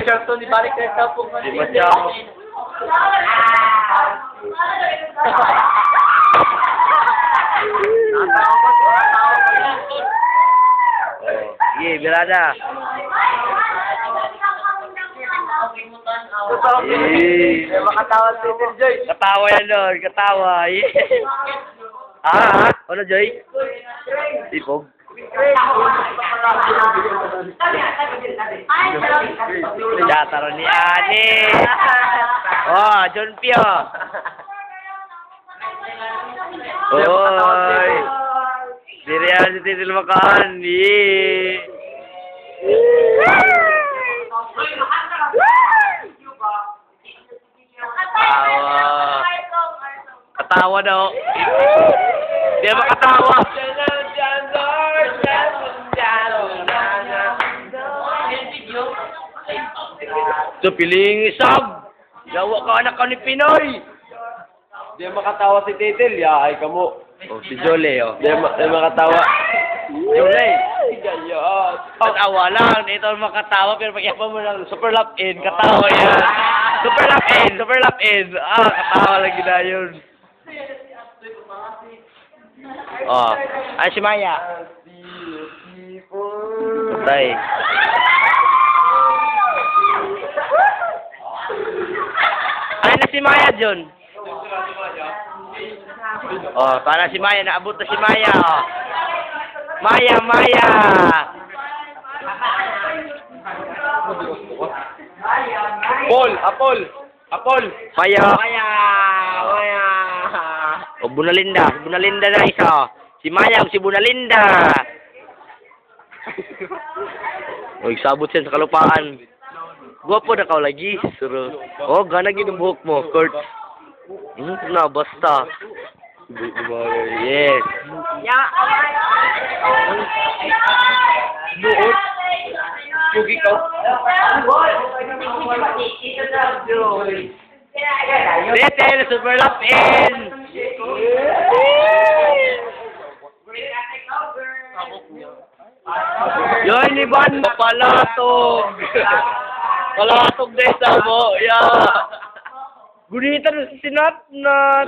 Siyempre, ni balik na sa po. Di ba siya? Sige, Mirada. Makatawa si Joy. Katawa yan doon, katawa. Ano, Joy? Tipog? Jataro ni Ani. Oh, John Pio. Oy. Diri yan si Titil Makaan. Katawa daw. Di makatawa. So, piling isab. Yawa ka anak ka ni Pinoy. Di makatawa si Titil, yahay ka mo. Oh, si Jole, oh. Di makatawa. Jole. Gayon. Katawa lang. Ito makatawa, pero pag-iapa mo lang, super lap in. Katawa yan. Super lap in, super lap in. Katawa lang gina yun. Oh, ay si Maya. Tay. Ay na si Maya, John. Oh, para si Maya, naabot na si Maya. Oh. Maya, Maya. Apol. Maya. Maya. Maya. Oh, Bunalinda. Bunalinda na isa. Oh. Si Maya, si Bunalinda. Oh, sabot siya sa kalupaan. Gwapo na ka lagi. Suro. Oh, gana yung buhok mo, Kurt. Na, basta. Yes. Buot. Pugi ka. Titil, super lap in. Yoy, ni Van, palatog. Palatog desa mo. Yeah. Gunitan si Sinat na